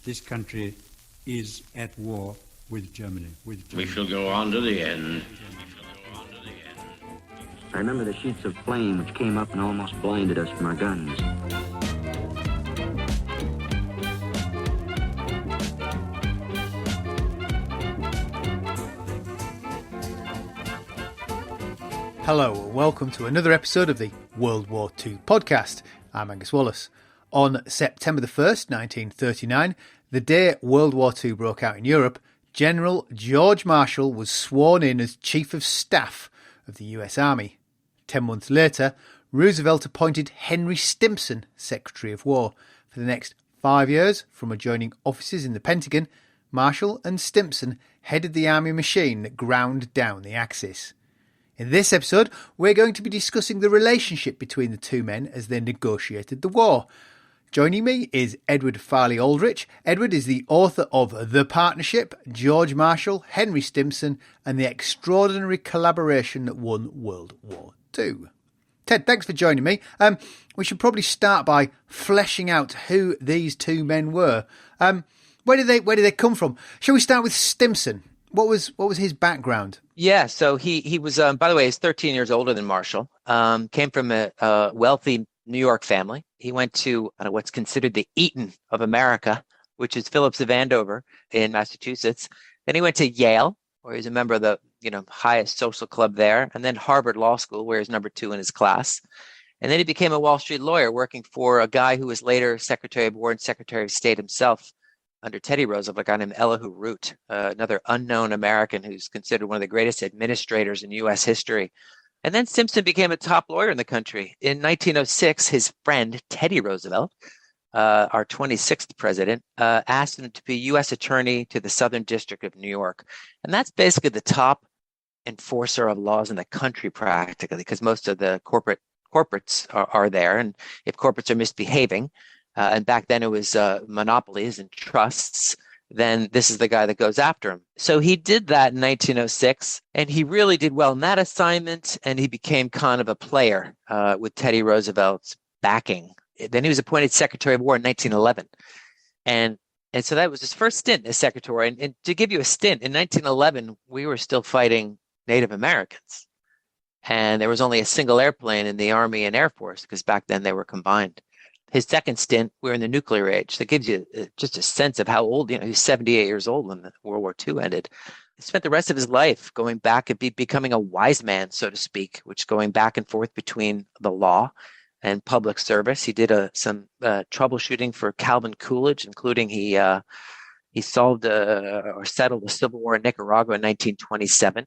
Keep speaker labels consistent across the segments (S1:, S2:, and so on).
S1: this country is at war with Germany.
S2: We shall go on to the end.
S3: I remember the sheets of flame which came up and almost blinded us from our guns.
S4: Hello and welcome to another episode of the World War II podcast. I'm Angus Wallace. On September the 1st, 1939, the day World War II broke out in Europe, General George Marshall was sworn in as Chief of Staff of the US Army. 10 months later, Roosevelt appointed Henry Stimson Secretary of War. For the next 5 years, from adjoining offices in the Pentagon, Marshall and Stimson headed the army machine that ground down the Axis. In this episode, we're going to be discussing the relationship between the two men as they negotiated the war. Joining me is Edward Farley Aldrich. Edward is the author of The Partnership, George Marshall, Henry Stimson, and the extraordinary collaboration that won World War II. Ted, thanks for joining me. We should probably start by fleshing out who these two men were. Where did they come from? Shall we start with Stimson? What was his background?
S5: Yeah, so he was, by the way, he's 13 years older than Marshall, came from a wealthy New York family. He went to what's considered the Eton of America, which is Phillips of Andover in Massachusetts. Then he went to Yale, where he's a member of the highest social club there, and then Harvard Law School, where he's number 2 in his class. And then he became a Wall Street lawyer, working for a guy who was later Secretary of War and Secretary of State himself under Teddy Roosevelt, a guy named Elihu Root, another unknown American who's considered one of the greatest administrators in U.S. history. And then Stimson became a top lawyer in the country. In 1906, his friend, Teddy Roosevelt, our 26th president, asked him to be U.S. attorney to the Southern District of New York. And that's basically the top enforcer of laws in the country practically, because most of the corporates are there. And if corporates are misbehaving, and back then it was monopolies and trusts, then this is the guy that goes after him. So he did that in 1906, and he really did well in that assignment, and he became kind of a player with Teddy Roosevelt's backing. Then he was appointed Secretary of War in 1911. And so that was his first stint as secretary. And to give you a stint, in 1911, we were still fighting Native Americans. And there was only a single airplane in the Army and Air Force, because back then they were combined. His second stint, we're in the nuclear age. That gives you just a sense of how old, he was 78 years old when World War II ended. He spent the rest of his life going back and becoming a wise man, so to speak, which going back and forth between the law and public service. He did some troubleshooting for Calvin Coolidge, including he solved or settled the civil war in Nicaragua in 1927.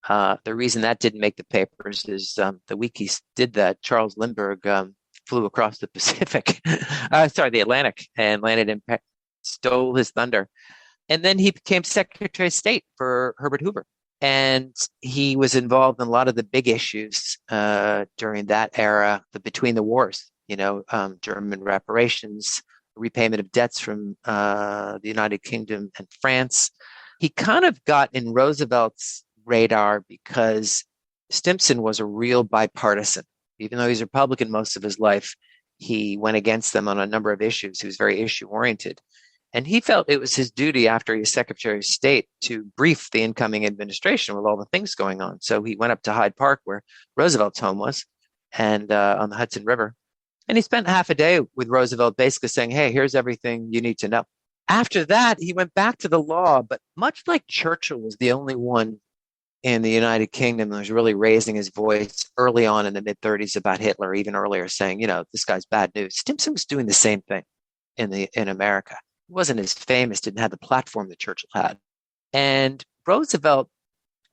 S5: The reason that didn't make the papers is the week he did that, Charles Lindbergh flew across the the Atlantic, and landed in, stole his thunder. And then he became Secretary of State for Herbert Hoover. And he was involved in a lot of the big issues during that era, between the wars, German reparations, repayment of debts from the United Kingdom and France. He kind of got in Roosevelt's radar because Stimson was a real bipartisan. Even though he's Republican most of his life, he went against them on a number of issues. He was very issue-oriented. And he felt it was his duty after he was Secretary of State to brief the incoming administration with all the things going on. So he went up to Hyde Park, where Roosevelt's home was, and on the Hudson River. And he spent half a day with Roosevelt basically saying, hey, here's everything you need to know. After that, he went back to the law, but much like Churchill was the only one in the United Kingdom was really raising his voice early on in the mid-30s about Hitler, even earlier, saying, this guy's bad news. Stimson was doing the same thing in America. He wasn't as famous, didn't have the platform that Churchill had. And Roosevelt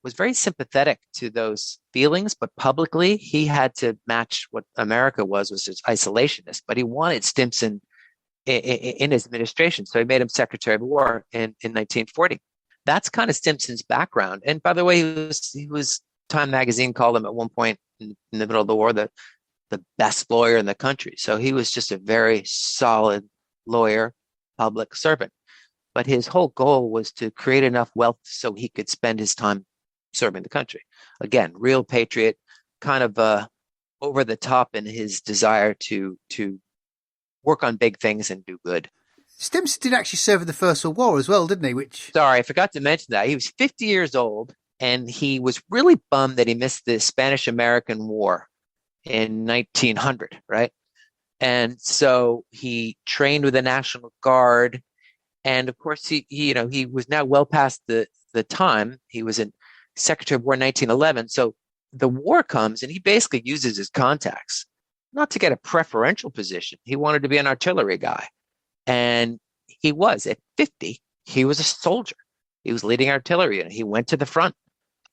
S5: was very sympathetic to those feelings, but publicly he had to match what America was just isolationist. But he wanted Stimson in his administration, so he made him Secretary of War in 1940. That's kind of Stimson's background. And by the way, he was Time magazine called him at one point in the middle of the war the best lawyer in the country. So he was just a very solid lawyer, public servant. But his whole goal was to create enough wealth so he could spend his time serving the country. Again, real patriot, kind of over the top in his desire to work on big things and do good.
S4: Stimson did actually serve in the First World War as well, didn't he? Which
S5: Sorry, I forgot to mention that. He was 50 years old, and he was really bummed that he missed the Spanish-American War in 1900, right? And so he trained with the National Guard. And of course, he was now well past the time. He was in Secretary of War in 1911. So the war comes, and he basically uses his contacts, not to get a preferential position. He wanted to be an artillery guy. And he was, at 50, he was a soldier. He was leading artillery, and he went to the front.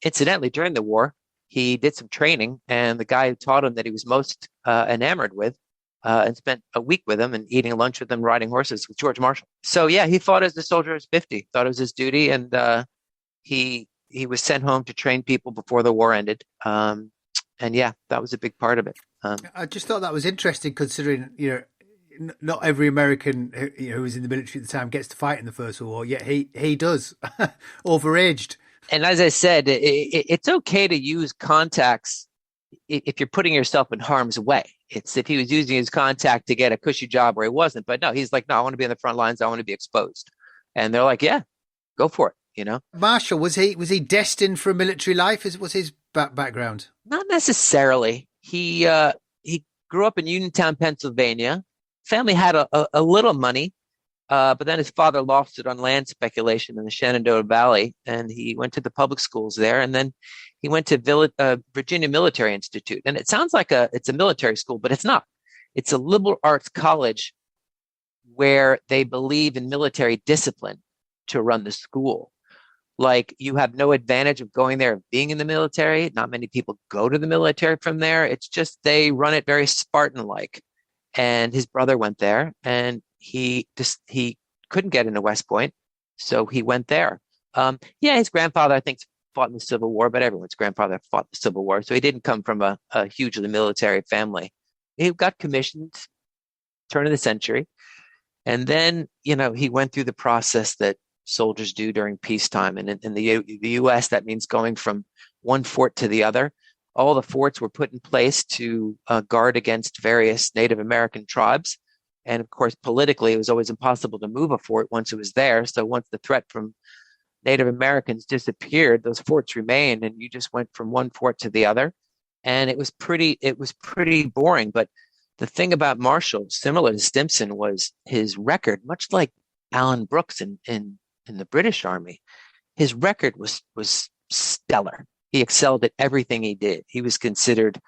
S5: Incidentally, during the war, he did some training, and the guy who taught him that he was most enamored with and spent a week with him and eating lunch with him, riding horses with George Marshall. So yeah, he fought as a soldier at 50, thought it was his duty, and he was sent home to train people before the war ended. And yeah, that was a big part of it.
S4: I just thought that was interesting, considering not every American who was in the military at the time gets to fight in the First World War, yet he does, overaged.
S5: And as I said, it's okay to use contacts if you're putting yourself in harm's way. It's if he was using his contact to get a cushy job where he wasn't. But no, he's like, no, I want to be on the front lines. I want to be exposed. And they're like, yeah, go for it.
S4: Marshall, was he destined for a military life? Was his background?
S5: Not necessarily. He grew up in Uniontown, Pennsylvania. Family had a little money, but then his father lost it on land speculation in the Shenandoah Valley, and he went to the public schools there, and then he went to Virginia Military Institute. And it sounds like it's a military school, but it's not. It's a liberal arts college where they believe in military discipline to run the school. Like, you have no advantage of going there, of being in the military. Not many people go to the military from there. It's just they run it very Spartan-like. And his brother went there, and he couldn't get into West Point, so he went there. His grandfather, I think, fought in the Civil War, but everyone's grandfather fought in the Civil War, so he didn't come from a hugely military family. He got commissioned turn of the century, and then he went through the process that soldiers do during peacetime. And in the U.S., that means going from one fort to the other. All the forts were put in place to guard against various Native American tribes. And of course, politically, it was always impossible to move a fort once it was there. So once the threat from Native Americans disappeared, those forts remained, and you just went from one fort to the other. And it was pretty boring. But the thing about Marshall, similar to Stimson, was his record, much like Alan Brooks in the British Army. His record was stellar. He excelled at everything he did. He was considered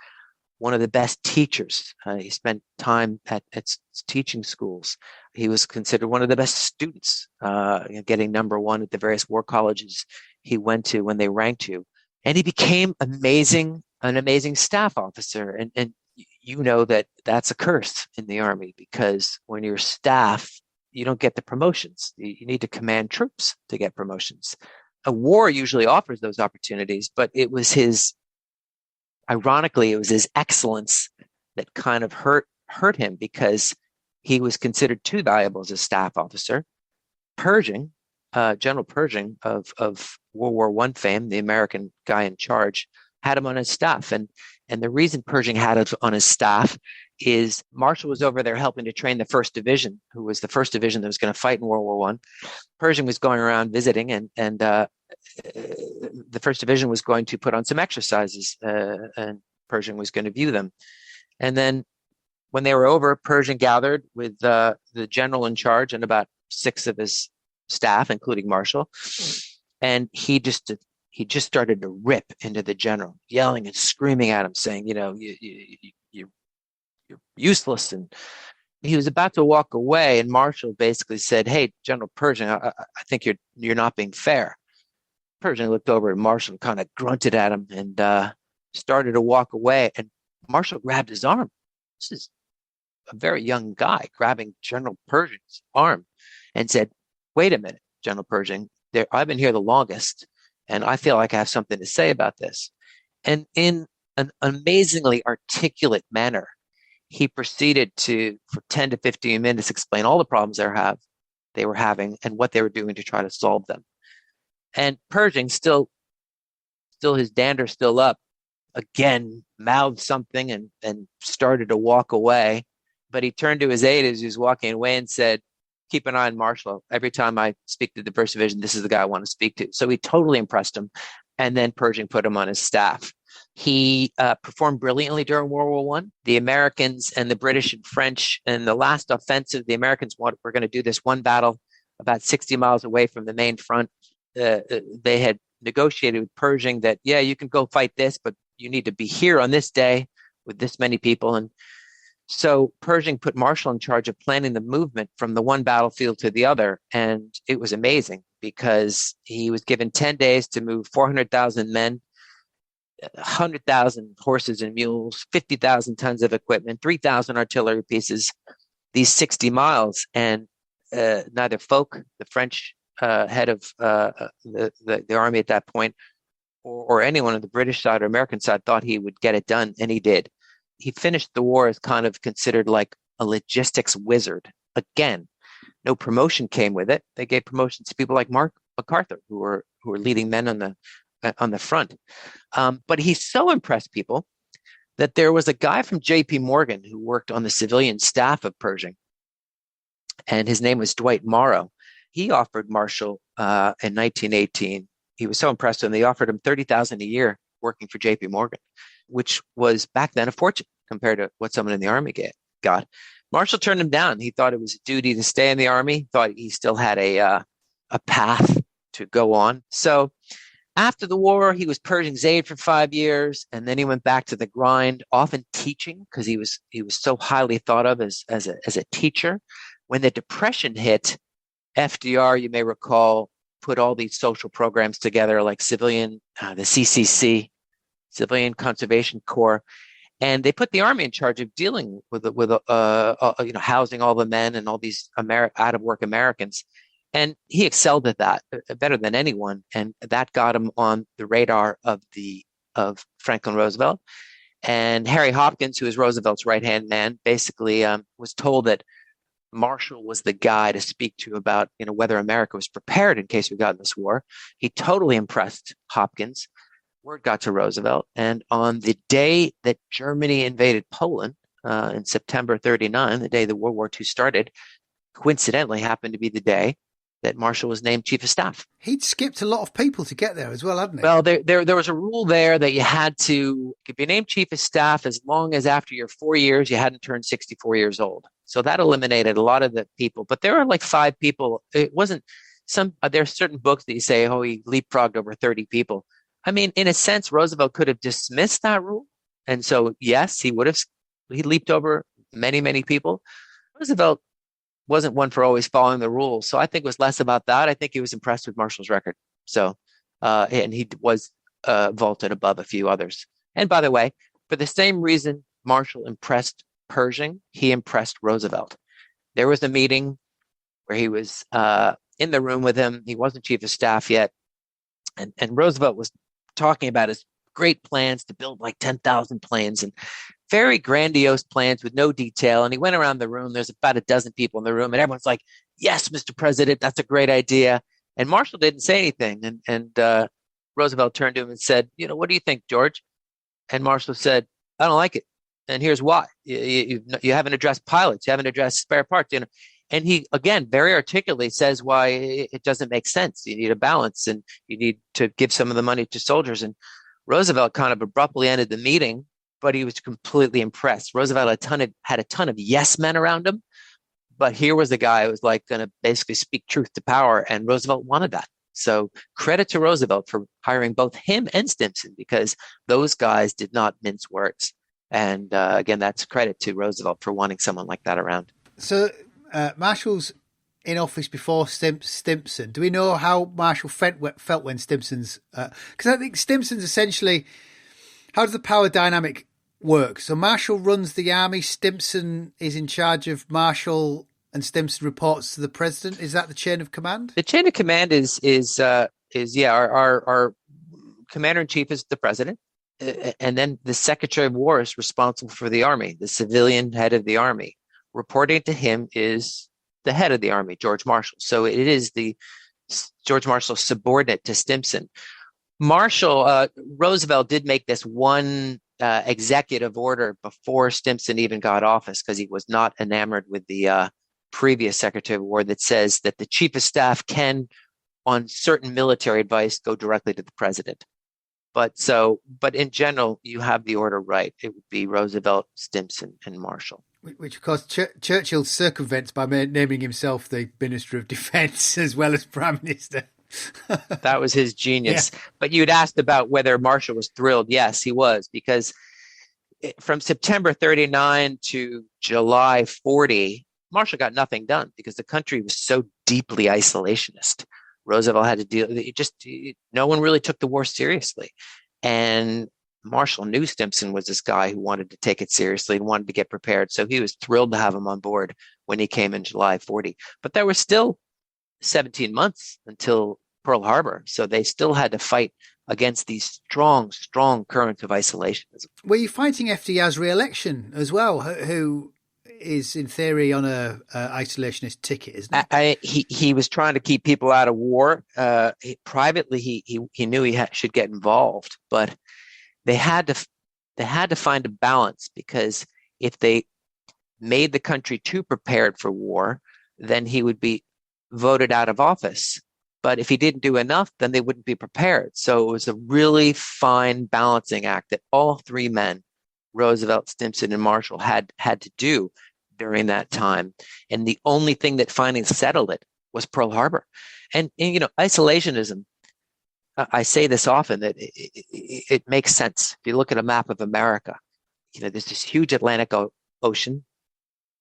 S5: one of the best teachers. He spent time at teaching schools. He was considered one of the best students, getting number one at the various war colleges he went to when they ranked you. And he became an amazing staff officer. And that's a curse in the Army, because when you're staff, you don't get the promotions. You need to command troops to get promotions. A war usually offers those opportunities, but ironically, it was his excellence that kind of hurt him, because he was considered too valuable as a staff officer. Pershing, General Pershing of World War I fame, the American guy in charge, had him on his staff. And the reason Pershing had it on his staff is Marshall was over there helping to train the 1st Division, who was the 1st Division that was going to fight in World War I. Pershing was going around visiting, and the 1st Division was going to put on some exercises, and Pershing was going to view them. And then when they were over, Pershing gathered with the general in charge and about 6 of his staff, including Marshall, and he just started to rip into the general, yelling and screaming at him, saying, you're useless. And he was about to walk away, and Marshall basically said, "Hey, General Pershing, I think you're not being fair." Pershing looked over at Marshall and kind of grunted at him and started to walk away. And Marshall grabbed his arm. This is a very young guy grabbing General Pershing's arm and said, "Wait a minute, General Pershing, I've been here the longest, and I feel like I have something to say about this." And in an amazingly articulate manner, he proceeded to, for 10 to 15 minutes, explain all the problems they were having and what they were doing to try to solve them. And Pershing, still his dander still up, again mouthed something and started to walk away. But he turned to his aide as he was walking away and said, keep an eye on Marshall. Every time I speak to the First Division, this is the guy I want to speak to. So he totally impressed him. And then Pershing put him on his staff. He performed brilliantly during World War One. The Americans and the British and French, and the last offensive, the Americans were going to do this one battle about 60 miles away from the main front. They had negotiated with Pershing that, yeah, you can go fight this, but you need to be here on this day with this many people. And so Pershing put Marshall in charge of planning the movement from the one battlefield to the other. And it was amazing because he was given 10 days to move 400,000 men, 100,000 horses and mules, 50,000 tons of equipment, 3,000 artillery pieces, these 60 miles. And neither Foch, the French head of the army at that point, or anyone on the British side or American side thought he would get it done, and he did. He finished the war as kind of considered like a logistics wizard. Again, no promotion came with it. They gave promotions to people like Mark MacArthur, who were leading men on the front. But he so impressed people that there was a guy from J.P. Morgan who worked on the civilian staff of Pershing, and his name was Dwight Morrow. He offered Marshall in 1918. He was so impressed with him, they offered him $30,000 a year working for J.P. Morgan, which was back then a fortune compared to what someone in the army got. Marshall turned him down. He thought it was a duty to stay in the army. Thought he still had a path to go on. So after the war, he was Pershing's aide for 5 years, and then he went back to the grind, often teaching because he was so highly thought of as a teacher. When the Depression hit, FDR, you may recall, put all these social programs together like the CCC, Civilian Conservation Corps, and they put the army in charge of dealing with housing all the men and all these out of work Americans. And he excelled at that better than anyone, and that got him on the radar of Franklin Roosevelt. And Harry Hopkins, who is Roosevelt's right-hand man, basically was told that Marshall was the guy to speak to about whether America was prepared in case we got in this war. He totally impressed Hopkins. Word got to Roosevelt, and on the day that Germany invaded Poland in September 1939, the day the World War II started, coincidentally happened to be the day that Marshall was named Chief of Staff.
S4: He'd skipped a lot of people to get there as well, hadn't he?
S5: Well, there was a rule there that you had to be named Chief of Staff as long as after your 4 years you hadn't turned 64 years old. So that eliminated a lot of the people. But there are like 5 people. It wasn't there are certain books that you say, oh, he leapfrogged over 30 people. I mean, in a sense, Roosevelt could have dismissed that rule. And so, yes, he leaped over many, many people. Roosevelt wasn't one for always following the rules. So I think it was less about that. I think he was impressed with Marshall's record. So, and he was vaulted above a few others. And by the way, for the same reason Marshall impressed Pershing, he impressed Roosevelt. There was a meeting where he was in the room with him. He wasn't Chief of Staff yet. And Roosevelt was talking about his great plans to build like 10,000 planes and very grandiose plans with no detail. And he went around the room. There's about a dozen people in the room, and everyone's like, yes, Mr. President, that's a great idea. And Marshall didn't say anything. And Roosevelt turned to him and said, what do you think, George? And Marshall said, I don't like it. And here's why. You haven't addressed pilots. You haven't addressed spare parts. And he, again, very articulately says why it doesn't make sense. You need a balance, and you need to give some of the money to soldiers. And Roosevelt kind of abruptly ended the meeting, but he was completely impressed. Roosevelt had a ton of yes men around him, but here was the guy who was like going to basically speak truth to power, and Roosevelt wanted that. So credit to Roosevelt for hiring both him and Stimson, because those guys did not mince words. And again, that's credit to Roosevelt for wanting someone like that around.
S4: So Marshall's in office before Stimson. Do we know how Marshall felt when Stimson's... Because I think Stimson's essentially... How does the power dynamic work? So Marshall runs the army, Stimson is in charge of Marshall, and Stimson reports to the president. Is that the chain of command?
S5: The chain of command is our commander-in-chief is the president. And then the Secretary of War is responsible for the army, the civilian head of the army. Reporting to him is the head of the army, George Marshall. So it is the George Marshall subordinate to Stimson. Roosevelt did make this one executive order before Stimson even got office, because he was not enamored with the previous Secretary of War that says that the Chief of Staff can, on certain military advice, go directly to the president. But in general, you have the order right. It would be Roosevelt, Stimson, and Marshall.
S4: Which, of course, Churchill circumvents by naming himself the Minister of Defence as well as Prime Minister.
S5: That was his genius.
S4: Yeah.
S5: But you'd asked about whether Marshall was thrilled. Yes, he was, because from September 39 to July 40, Marshall got nothing done because the country was so deeply isolationist. Roosevelt had to deal. No one really took the war seriously, and Marshall knew Stimson was this guy who wanted to take it seriously and wanted to get prepared. So he was thrilled to have him on board when he came in July 40. But there were still 17 months until Pearl Harbor, so they still had to fight against these strong currents of isolationism.
S4: Were you fighting FDR's re-election as well, who is in theory on a isolationist ticket, isn't he?
S5: He was trying to keep people out of war. Privately, he knew he should get involved, but they had to find a balance, because if they made the country too prepared for war, then he would be voted out of office. But if he didn't do enough, then they wouldn't be prepared. So it was a really fine balancing act that all three men, Roosevelt, Stimson, and Marshall, had to do during that time. And the only thing that finally settled it was Pearl Harbor. And isolationism, I say this often, that it makes sense. If you look at a map of America, there's this huge Atlantic Ocean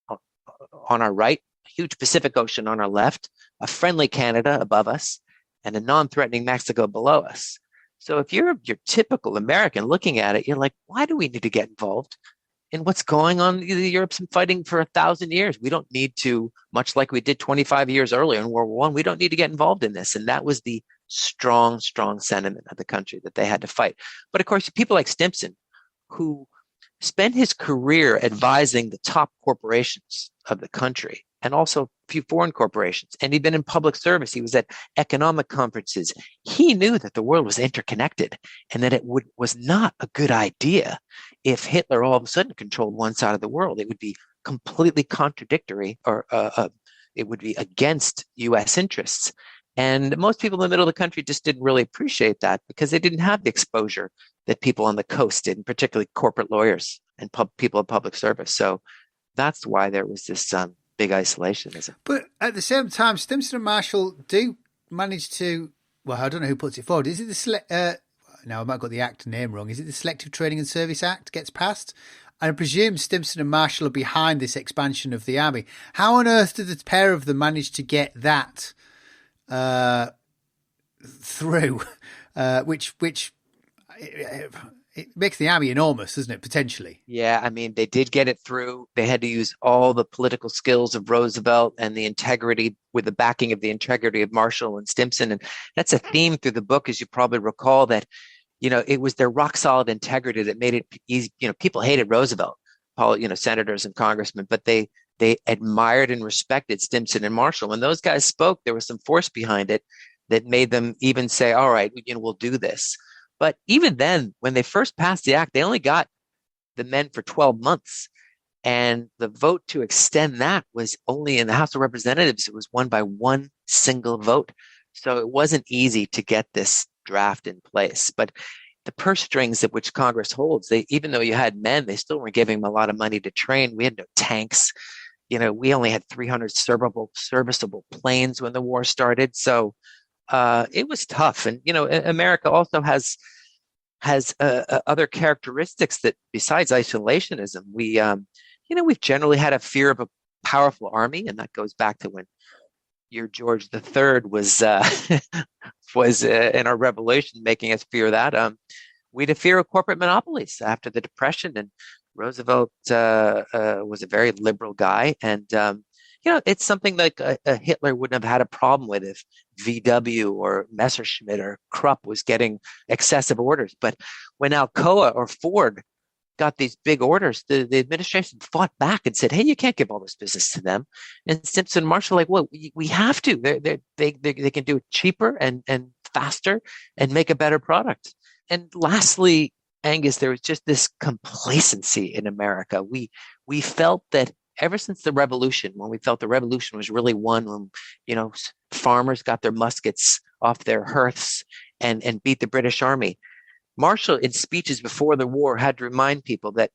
S5: on our right, a huge Pacific Ocean on our left, a friendly Canada above us, and a non-threatening Mexico below us. So if you're your typical American looking at it, you're like, why do we need to get involved in what's going on? Europe's been fighting for 1,000 years. We don't need to, much like we did 25 years earlier in World War I, we don't need to get involved in this. And that was the strong sentiment of the country, that they had to fight. But of course, people like Stimson, who spent his career advising the top corporations of the country, and also a few foreign corporations, and he'd been in public service. He was at economic conferences. He knew that the world was interconnected, and that it was not a good idea if Hitler all of a sudden controlled one side of the world. It would be completely contradictory, or it would be against U.S. interests. And most people in the middle of the country just didn't really appreciate that, because they didn't have the exposure that people on the coast did, and particularly corporate lawyers and people in public service. So that's why there was this big isolationism.
S4: But at the same time, Stimson and Marshall do manage to, well, I don't know who puts it forward. Is it the now I might have got the act name wrong. Is it the Selective Training and Service Act gets passed? And I presume Stimson and Marshall are behind this expansion of the army. How on earth did the pair of them manage to get that through? Which it makes the army enormous, doesn't it, potentially?
S5: Yeah, I mean, they did get it through. They had to use all the political skills of Roosevelt and the integrity, with the backing of the integrity of Marshall and Stimson. And that's a theme through the book, as you probably recall, that, it was their rock solid integrity that made it easy. People hated Roosevelt, senators and congressmen, but they admired and respected Stimson and Marshall. When those guys spoke, there was some force behind it that made them even say, all right, we'll do this. But even then, when they first passed the act, they only got the men for 12 months. And the vote to extend that was only in the House of Representatives. It was won by one single vote. So it wasn't easy to get this draft in place. But the purse strings at which Congress holds, even though you had men, they still weren't giving them a lot of money to train. We had no tanks. We only had 300 serviceable planes when the war started. So it was tough. And, America also has other characteristics that, besides isolationism, we've generally had a fear of a powerful army. And that goes back to when your George III was in our revolution, making us fear that. We had a fear of corporate monopolies after the Depression. And Roosevelt was a very liberal guy. And, it's something like a Hitler wouldn't have had a problem with if VW or Messerschmitt or Krupp was getting excessive orders. But when Alcoa or Ford got these big orders, the administration fought back and said, hey, you can't give all this business to them. And Stimson and Marshall were like, well, we have to. They can do it cheaper and faster and make a better product. And lastly, Angus, there was just this complacency in America. We felt that ever since the revolution, when we felt the revolution was really won, when, farmers got their muskets off their hearths and beat the British Army. Marshall, in speeches before the war, had to remind people that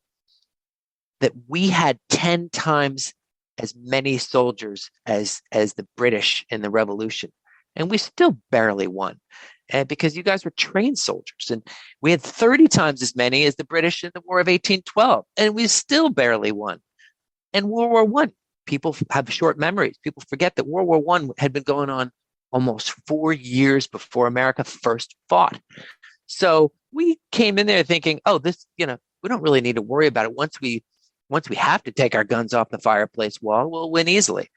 S5: we had 10 times as many soldiers as the British in the revolution. And we still barely won. And because you guys were trained soldiers, and we had 30 times as many as the British in the War of 1812, and we still barely won. And World War One, people have short memories. People forget that World War One had been going on almost 4 years before America first fought. So we came in there thinking, oh, this, we don't really need to worry about it. Once we have to take our guns off the fireplace wall, we'll win easily.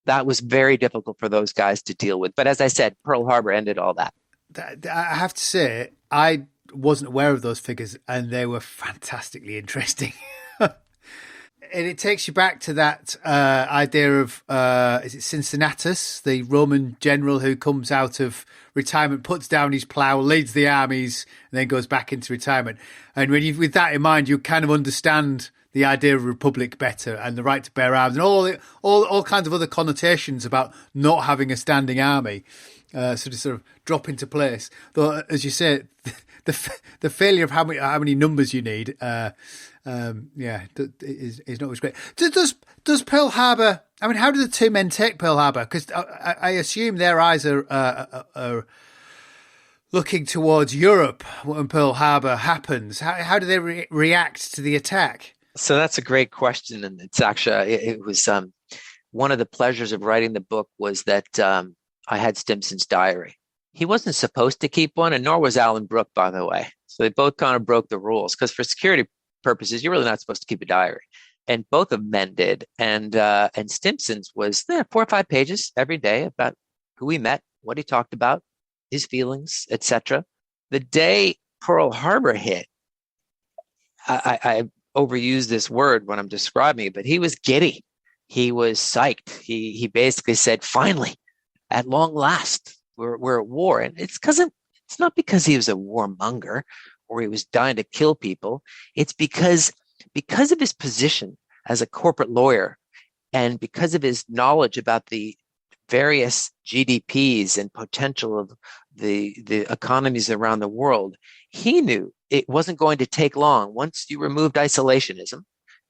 S5: That was very difficult for those guys to deal with. But as I said, Pearl Harbor ended all that.
S4: I have to say, I wasn't aware of those figures, and they were fantastically interesting. And it takes you back to that idea of, is it Cincinnatus, the Roman general who comes out of retirement, puts down his plough, leads the armies, and then goes back into retirement. And with that in mind, you kind of understand the idea of a republic better, and the right to bear arms, and all kinds of other connotations about not having a standing army, sort of drop into place. Though, as you say, the failure of how many numbers you need, is not always great. Does Pearl Harbor? I mean, how do the two men take Pearl Harbor? Because I assume their eyes are looking towards Europe when Pearl Harbor happens. How do they react to the attack?
S5: So that's a great question, and it's actually it was one of the pleasures of writing the book was that I had Stimson's diary. He wasn't supposed to keep one, and nor was Alan Brooke, by the way. So they both kind of broke the rules because for security purposes, you're really not supposed to keep a diary, and both of them did. And Stimson's was 4 or 5 pages every day about who he met, what he talked about, his feelings, etc. The day Pearl Harbor hit, I overuse this word when I'm describing it, but he was giddy. He was psyched. He basically said, finally, at long last, we're at war. And it's not because he was a warmonger or he was dying to kill people. It's because of his position as a corporate lawyer and because of his knowledge about the various GDPs and potential of the economies around the world, he knew it wasn't going to take long. Once you removed isolationism,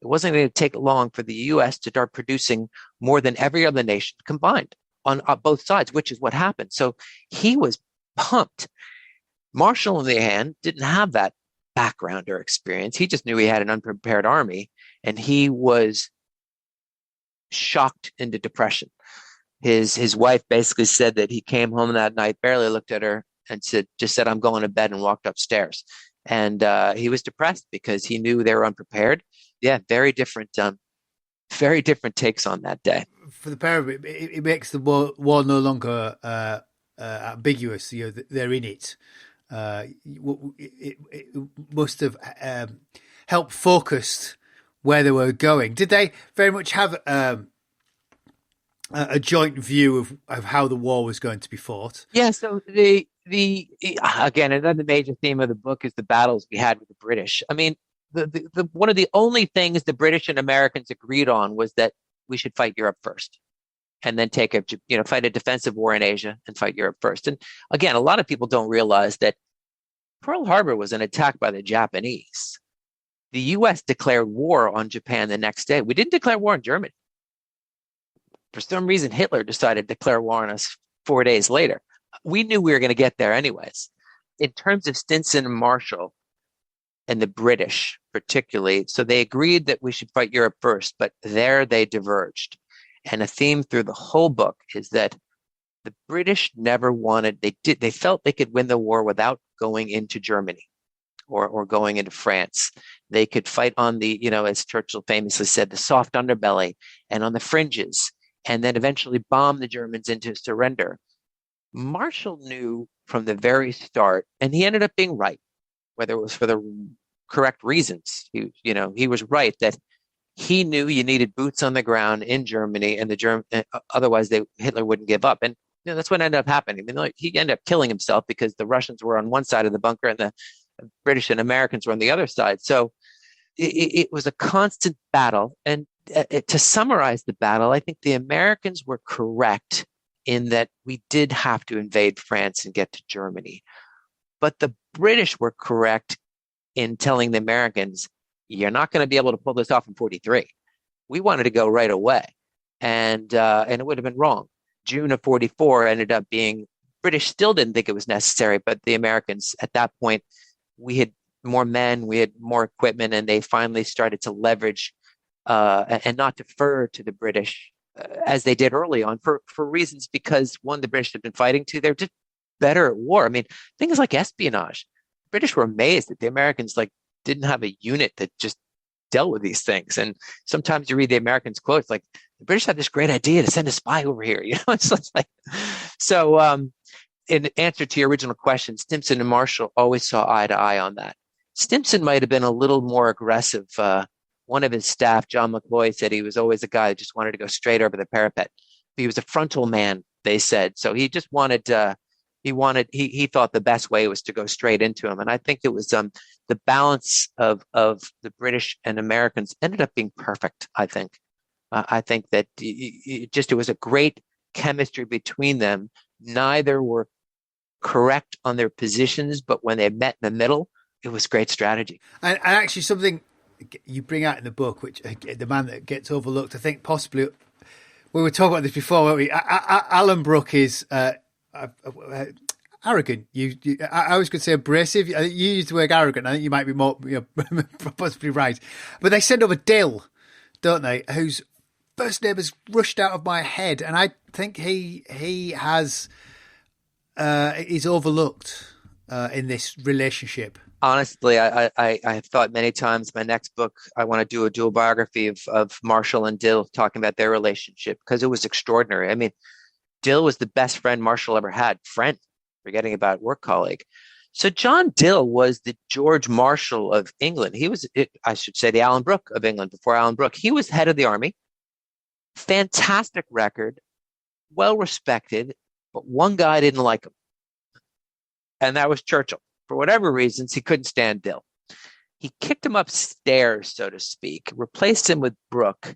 S5: it wasn't going to take long for the U.S. to start producing more than every other nation combined on both sides, which is what happened. So he was pumped. Marshall, on the other hand, didn't have that background or experience. He just knew he had an unprepared army, and he was shocked into depression. His wife basically said that he came home that night, barely looked at her, and just said, I'm going to bed, and walked upstairs. And he was depressed because he knew they were unprepared. Yeah, very different takes on that day. For
S4: the pair of it makes the war no longer ambiguous. They're in it. It must have helped focus where they were going. Did they very much have a joint view of how the war was going to be fought?
S5: Yeah. So the again, another major theme of the book is the battles we had with the British. I mean, the one of the only things the British and Americans agreed on was that we should fight Europe first, and then fight a defensive war in Asia and fight Europe first. And again, a lot of people don't realize that Pearl Harbor was an attack by the Japanese. The U.S. declared war on Japan the next day. We didn't declare war on Germany. For some reason, Hitler decided to declare war on us 4 days later. We knew we were going to get there anyways. In terms of Stimson and Marshall and the British particularly, so they agreed that we should fight Europe first, but there they diverged. And a theme through the whole book is that the British never wanted, they felt they could win the war without going into Germany or going into France. They could fight on the, as Churchill famously said, the soft underbelly and on the fringes, and then eventually bomb the Germans into surrender. Marshall knew from the very start, and he ended up being right, whether it was for the correct reasons. He was right that he knew you needed boots on the ground in Germany, and otherwise Hitler wouldn't give up. And that's what ended up happening. He ended up killing himself because the Russians were on one side of the bunker and the British and Americans were on the other side. So it was a constant battle, and to summarize the battle, I think the Americans were correct in that we did have to invade France and get to Germany. But the British were correct in telling the Americans, you're not going to be able to pull this off in 43. We wanted to go right away. And it would have been wrong. June of 44 ended up being, British still didn't think it was necessary, but the Americans at that point, we had more men, we had more equipment, and they finally started to leverage and not defer to the British as they did early on for reasons because, one, the British had been fighting, two, they're just better at war. I mean, things like espionage. The British were amazed that the Americans didn't have a unit that just dealt with these things. And sometimes you read the Americans' quotes like, the British had this great idea to send a spy over here. It's like, so in answer to your original question, Stimson and Marshall always saw eye to eye on that. Stimson might have been a little more aggressive. One of his staff, John McCloy, said he was always a guy that just wanted to go straight over the parapet. He was a frontal man, they said. So he just wanted, he thought the best way was to go straight into him. And I think it was the balance of the British and Americans ended up being perfect, I think. I think that it was a great chemistry between them. Neither were correct on their positions, but when they met in the middle, it was great strategy.
S4: And actually something you bring out in the book, which the man that gets overlooked, I think possibly, we were talking about this before, weren't we? Alan Brooke is arrogant. I was going to say abrasive. You used the word arrogant. I think you might be more, possibly right. But they send over Dill, don't they? Whose first name has rushed out of my head, and I think he has is overlooked in this relationship.
S5: Honestly, I have thought many times my next book, I want to do a dual biography of Marshall and Dill, talking about their relationship, because it was extraordinary. I mean, Dill was the best friend Marshall ever had. Friend, forgetting about work colleague. So John Dill was the George Marshall of England. He was, I should say, the Alan Brooke of England before Alan Brooke. He was head of the army. Fantastic record, well respected, but one guy didn't like him, and that was Churchill. For whatever reasons, he couldn't stand Dill. He kicked him upstairs, so to speak, replaced him with Brooke.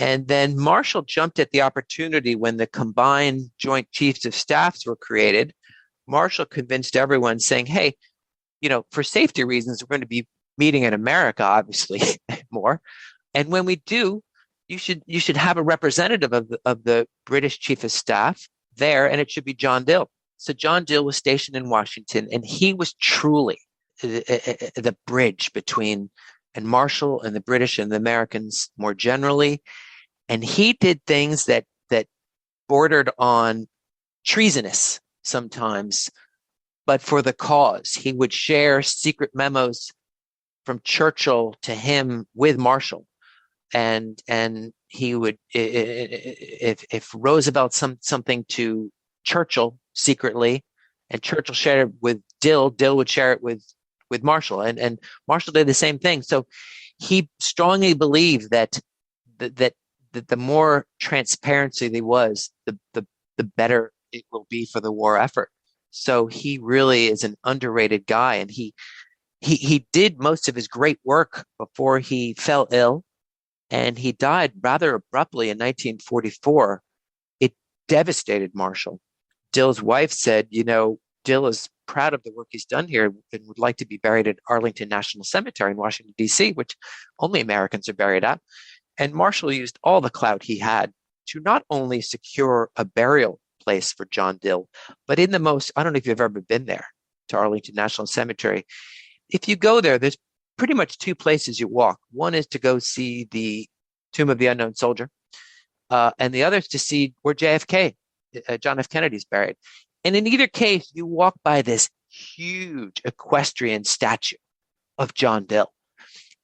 S5: And then Marshall jumped at the opportunity when the combined Joint Chiefs of Staffs were created. Marshall convinced everyone, saying, hey, for safety reasons, we're going to be meeting in America, obviously, more. And when we do, you should have a representative of the British Chief of Staff there, and it should be John Dill. So John Dill was stationed in Washington, and he was truly the bridge between Marshall and the British and the Americans more generally. And he did things that bordered on treasonous sometimes, but for the cause. He would share secret memos from Churchill to him with Marshall. And he would, if Roosevelt something to Churchill secretly, and Churchill shared it with Dill would share it with Marshall, and Marshall did the same thing. So he strongly believed that the more transparency there was, the better it will be for the war effort. So he really is an underrated guy, and he did most of his great work before he fell ill, and he died rather abruptly in 1944. It devastated Marshall. Dill's wife said, Dill is proud of the work he's done here and would like to be buried at Arlington National Cemetery in Washington, D.C., which only Americans are buried at. And Marshall used all the clout he had to not only secure a burial place for John Dill, but in the most, I don't know if you've ever been there to Arlington National Cemetery. If you go there, there's pretty much two places you walk. One is to go see the Tomb of the Unknown Soldier, and the other is to see where JFK, John F. Kennedy's buried. And in either case, you walk by this huge equestrian statue of John Dill.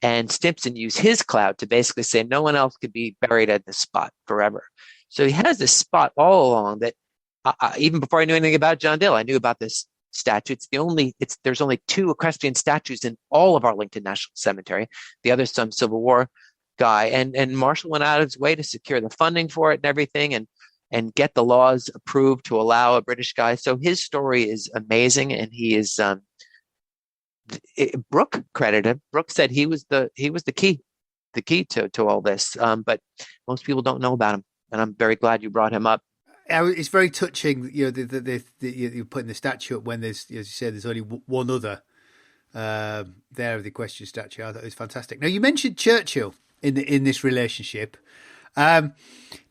S5: And Stimson used his clout to basically say no one else could be buried at this spot forever. So he has this spot all along that even before I knew anything about John Dill, I knew about this statue. There's only two equestrian statues in all of Arlington National Cemetery. The other's some Civil War guy. And Marshall went out of his way to secure the funding for it and everything, and get the laws approved to allow a British guy. So his story is amazing, and he is. Brooke credited him. Brooke said he was the key. the key to all this. But most people don't know about him, and I'm very glad you brought him up.
S4: It's very touching, you know, you're putting the statue up when there's, as you said, there's only one other there of the equestrian statue. I thought it was fantastic. Now, you mentioned Churchill in this relationship.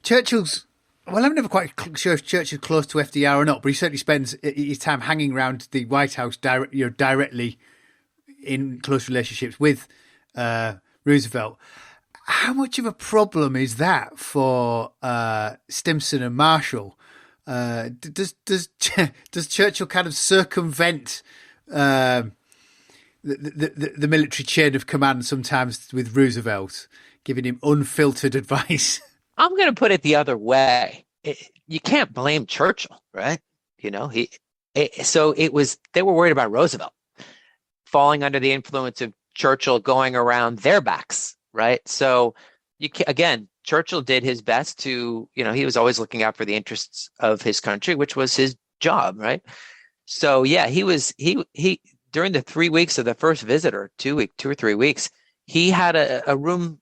S4: Churchill's, well, I'm never quite sure if Churchill's close to FDR or not, but he certainly spends his time hanging around the White House directly in close relationships with Roosevelt. How much of a problem is that for Stimson and Marshall? Does Churchill kind of circumvent the military chain of command sometimes with Roosevelt, giving him unfiltered advice?
S5: I'm going to put it the other way. You can't blame Churchill, right? You know, they were worried about Roosevelt falling under the influence of Churchill going around their backs. Right. So again, Churchill did his best to, you know, he was always looking out for the interests of his country, which was his job. Right. So, yeah, he during the 3 weeks of the first visit, or 2 or 3 weeks, he had a room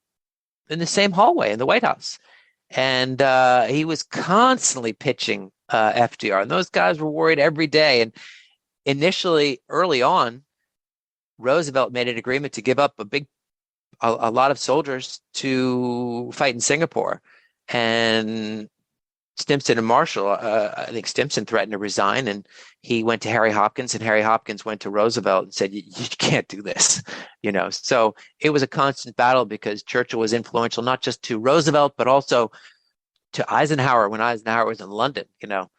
S5: in the same hallway in the White House. And he was constantly pitching FDR. And those guys were worried every day. And initially, early on, Roosevelt made an agreement to give up a lot of soldiers to fight in Singapore, and Stimson and Marshall, I think Stimson threatened to resign, and he went to Harry Hopkins, and Harry Hopkins went to Roosevelt and said, you can't do this, you know. So it was a constant battle because Churchill was influential, not just to Roosevelt, but also to Eisenhower when Eisenhower was in London. You know,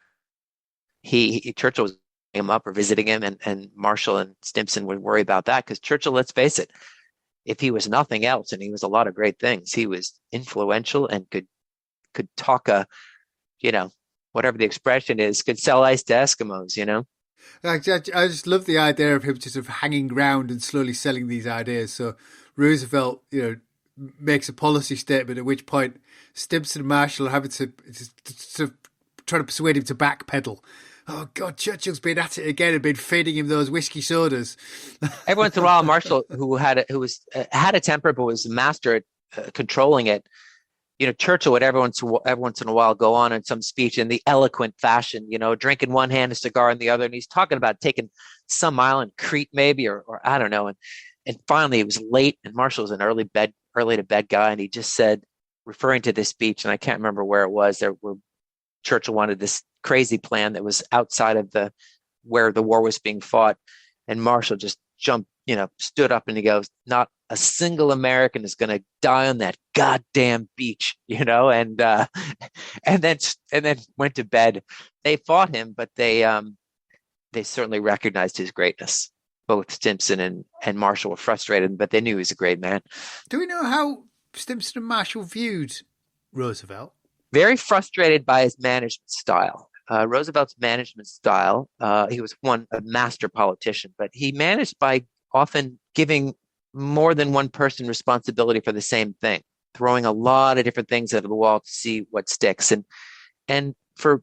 S5: Churchill was him up or visiting him, and Marshall and Stimson would worry about that because Churchill, let's face it, if he was nothing else, and he was a lot of great things, he was influential and could talk whatever the expression is, could sell ice to Eskimos, you know?
S4: I just love the idea of him just sort of hanging around and slowly selling these ideas. So Roosevelt, you know, makes a policy statement, at which point Stimson and Marshall are having to sort of try to persuade him to backpedal. Oh God, Churchill's been at it again and been feeding him those whiskey sodas.
S5: Every once in a while, Marshall, who had a temper but was a master at controlling it, you know, Churchill would every once in a while go on in some speech in the eloquent fashion, you know, drinking one hand, a cigar in the other, and he's talking about taking some island, Crete maybe, or I don't know, and finally it was late, and Marshall was an early to bed guy, and he just said, referring to this speech, and I can't remember where it was, Churchill wanted this crazy plan that was outside of where the war was being fought, and Marshall just stood up and he goes, "Not a single American is going to die on that goddamn beach," you know, and then went to bed. They fought him, but they certainly recognized his greatness. Both Stimson and Marshall were frustrated, but they knew he was a great man.
S4: Do we know how Stimson and Marshall viewed Roosevelt?
S5: Very frustrated by his management style. Roosevelt's management style, he was a master politician, but he managed by often giving more than one person responsibility for the same thing, throwing a lot of different things at the wall to see what sticks. And for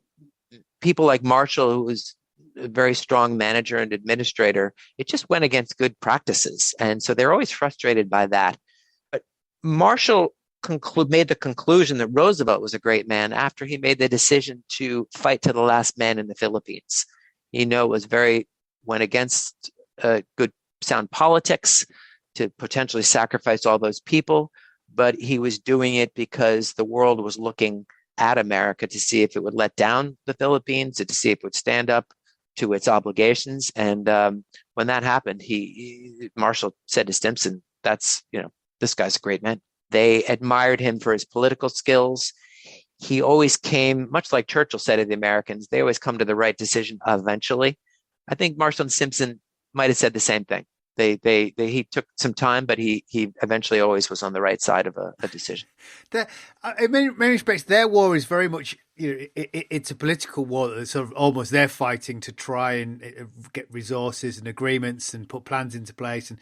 S5: people like Marshall, who was a very strong manager and administrator, it just went against good practices. And so they're always frustrated by that. But Marshall made the conclusion that Roosevelt was a great man after he made the decision to fight to the last man in the Philippines. He went against good sound politics to potentially sacrifice all those people, but he was doing it because the world was looking at America to see if it would let down the Philippines, to see if it would stand up to its obligations. And when that happened, Marshall said to Stimson, this guy's a great man. They admired him for his political skills. He always came, much like Churchill said to the Americans, they always come to the right decision eventually. I think Marshall and Stimson might have said the same thing. He took some time, but he eventually always was on the right side of a decision.
S4: In many respects, their war is very much, you know, it's a political war that's sort of almost they're fighting to try and get resources and agreements and put plans into place. And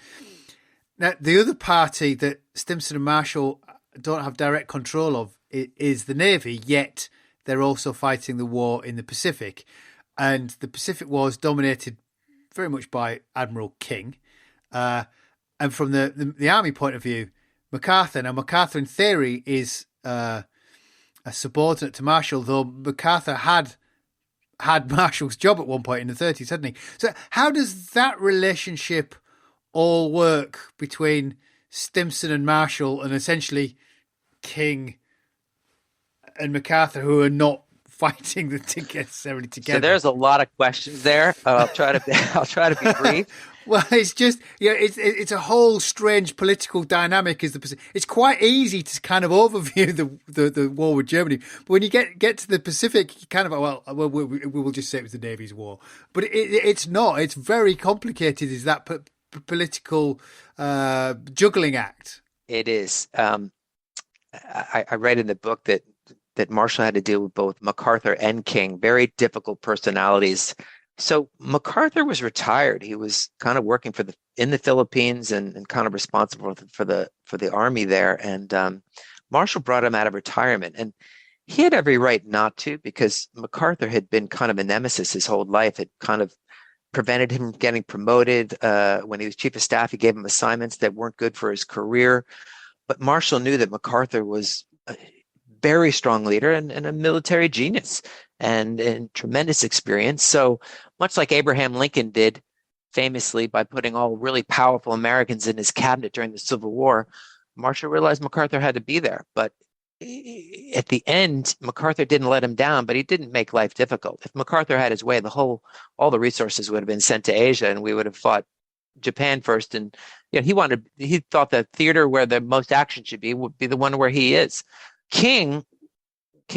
S4: now, the other party that Stimson and Marshall don't have direct control of is the Navy, yet they're also fighting the war in the Pacific. And the Pacific War is dominated very much by Admiral King. And from the Army point of view, MacArthur. Now, MacArthur, in theory, is a subordinate to Marshall, though MacArthur had Marshall's job at one point in the 30s, hadn't he? So how does that relationship all work between Stimson and Marshall, and essentially King and MacArthur, who are not fighting necessarily together?
S5: So there's a lot of questions there. I'll try to be brief.
S4: Well, it's just, it's a whole strange political dynamic. It's quite easy to kind of overview the war with Germany, but when you get to the Pacific, you kind of we will just say it was the Navy's war, but it's not. It's very complicated. Is that political juggling act?
S5: It is. I read in the book that Marshall had to deal with both MacArthur and King, very difficult personalities. So MacArthur was retired. He was kind of working in the Philippines and kind of responsible for the army there. And Marshall brought him out of retirement, and he had every right not to, because MacArthur had been kind of a nemesis his whole life. It kind of prevented him from getting promoted. When he was chief of staff, he gave him assignments that weren't good for his career. But Marshall knew that MacArthur was a very strong leader and a military genius and tremendous experience. So much like Abraham Lincoln did famously by putting all really powerful Americans in his cabinet during the Civil War, Marshall realized MacArthur had to be there. But at the end, MacArthur didn't let him down, but he didn't make life difficult. If MacArthur had his way, all the resources would have been sent to Asia, and we would have fought Japan first. And he thought the theater where the most action should be would be the one where he is. King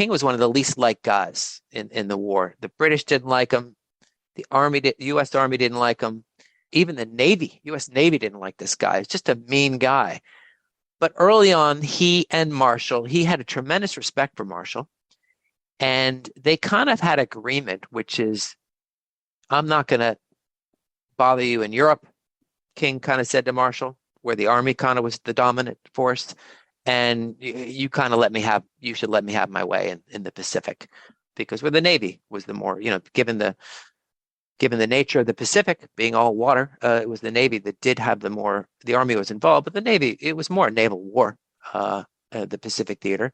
S5: was one of the least liked guys in the war. The British didn't like him. The U.S. Army didn't like him. Even the U.S. Navy didn't like this guy. He's just a mean guy. But early on, he had a tremendous respect for Marshall. And they kind of had agreement, which is, I'm not going to bother you in Europe, King kind of said to Marshall, where the army kind of was the dominant force. And you should let me have my way in the Pacific, because where the Navy was the more, given the nature of the Pacific being all water, it was the Navy that did have the Army was involved, but the Navy, it was more a naval war, the Pacific theater.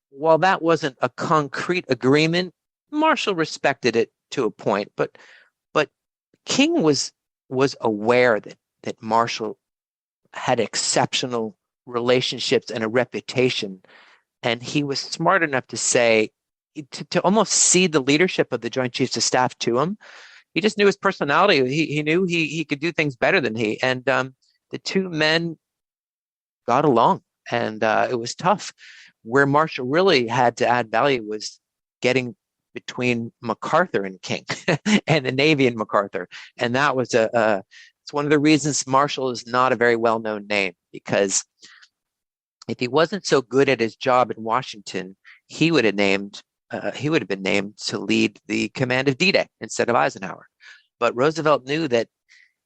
S5: While that wasn't a concrete agreement, Marshall respected it to a point, but King was aware that Marshall had exceptional relationships and a reputation, and he was smart enough to say, to almost cede the leadership of the Joint Chiefs of Staff to him. He just knew his personality. He knew he could do things better than he. And the two men got along, and it was tough. Where Marshall really had to add value was getting between MacArthur and King and the Navy and MacArthur. And that was it's one of the reasons Marshall is not a very well-known name, because if he wasn't so good at his job in Washington, he would have been named to lead the command of D-Day instead of Eisenhower. But Roosevelt knew that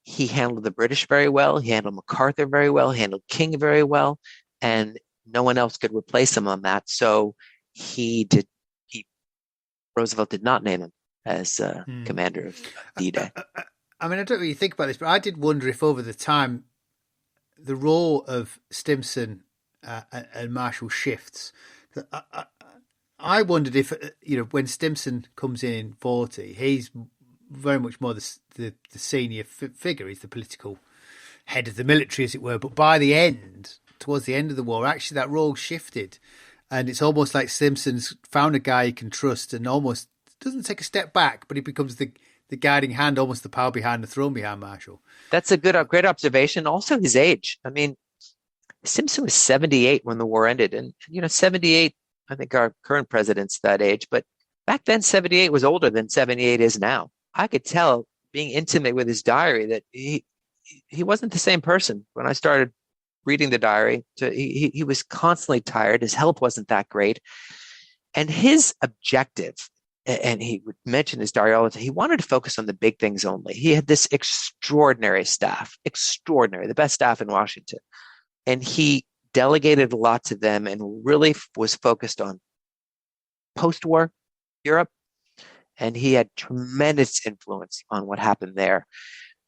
S5: he handled the British very well, he handled MacArthur very well, he handled King very well, and no one else could replace him on that. So Roosevelt did not name him as commander of D-Day.
S4: I mean, I don't really think about this, but I did wonder if over the time the role of Stimson and Marshall shifts. I wondered if, when Stimson comes in 40, he's very much more the senior figure. He's the political head of the military, as it were. But by the end, towards the end of the war, actually that role shifted. And it's almost like Stimson's found a guy he can trust and almost doesn't take a step back, but he becomes the guiding hand, almost the power behind the throne behind Marshall. That's
S5: a great observation. Also his age. I mean, Stimson was 78 when the war ended. And, 78, I think our current president's that age. But back then, 78 was older than 78 is now. I could tell, being intimate with his diary, that he wasn't the same person. When I started reading the diary, he was constantly tired. His health wasn't that great. And his objective, and he would mention his diary all the time, he wanted to focus on the big things only. He had this extraordinary staff, the best staff in Washington. And he delegated a lot to them and really was focused on post-war Europe. And he had tremendous influence on what happened there.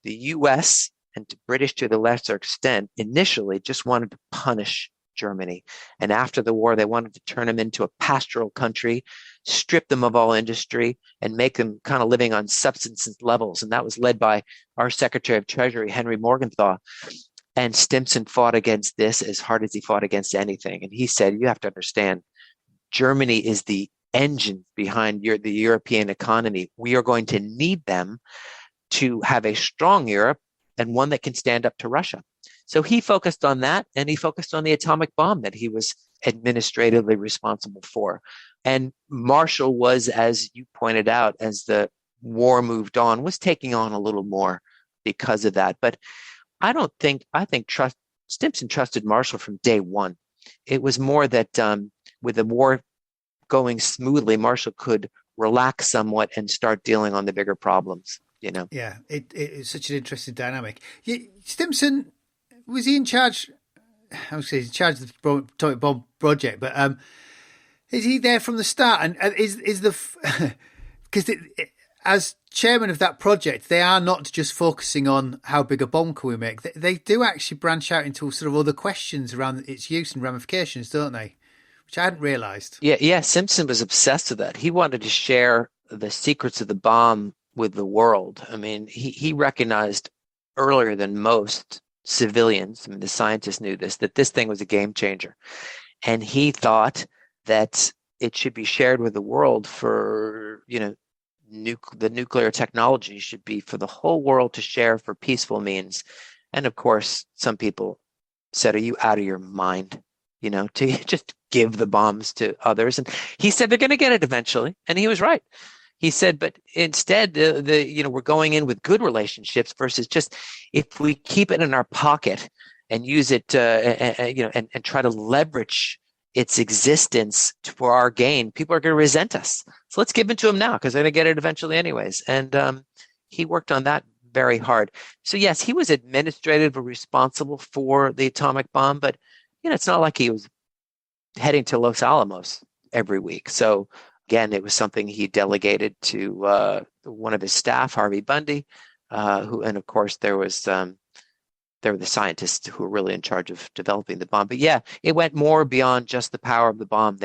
S5: The U.S. and the British, to the lesser extent, initially just wanted to punish Germany. And after the war, they wanted to turn them into a pastoral country, strip them of all industry, and make them kind of living on subsistence levels. And that was led by our Secretary of Treasury, Henry Morgenthau. And Stimson fought against this as hard as he fought against anything. And he said, you have to understand, Germany is the engine behind the European economy. We are going to need them to have a strong Europe and one that can stand up to Russia. So he focused on that, and he focused on the atomic bomb that he was administratively responsible for. And Marshall was, as you pointed out, as the war moved on, was taking on a little more because of that. But I think Stimson trusted Marshall from day one. It was more that with the war going smoothly, Marshall could relax somewhat and start dealing on the bigger problems.
S4: Yeah, it's such an interesting dynamic. Stimson, was he in charge? I was saying, in charge of the atomic bomb project, but is he there from the start? And is the because as chairman of that project, they are not just focusing on how big a bomb can we make. They do actually branch out into sort of other questions around its use and ramifications, don't they? Which I hadn't realised.
S5: Yeah. Simpson was obsessed with that. He wanted to share the secrets of the bomb with the world. I mean, he recognized earlier than most civilians, I mean, the scientists knew that this thing was a game changer. And he thought that it should be shared with the world for, the nuclear technology should be for the whole world to share for peaceful means. And of course, some people said, are you out of your mind, to just give the bombs to others? And he said, they're going to get it eventually. And he was right. He said, but instead, we're going in with good relationships versus just if we keep it in our pocket and use it, and try to leverage its existence for our gain, people are going to resent us. So let's give it to them now because they're going to get it eventually anyways. And he worked on that very hard. So yes, he was administratively responsible for the atomic bomb, but it's not like he was heading to Los Alamos every week. So again, it was something he delegated to one of his staff, Harvey Bundy, and of course there were the scientists who were really in charge of developing the bomb. But yeah, it went more beyond just the power of the bomb.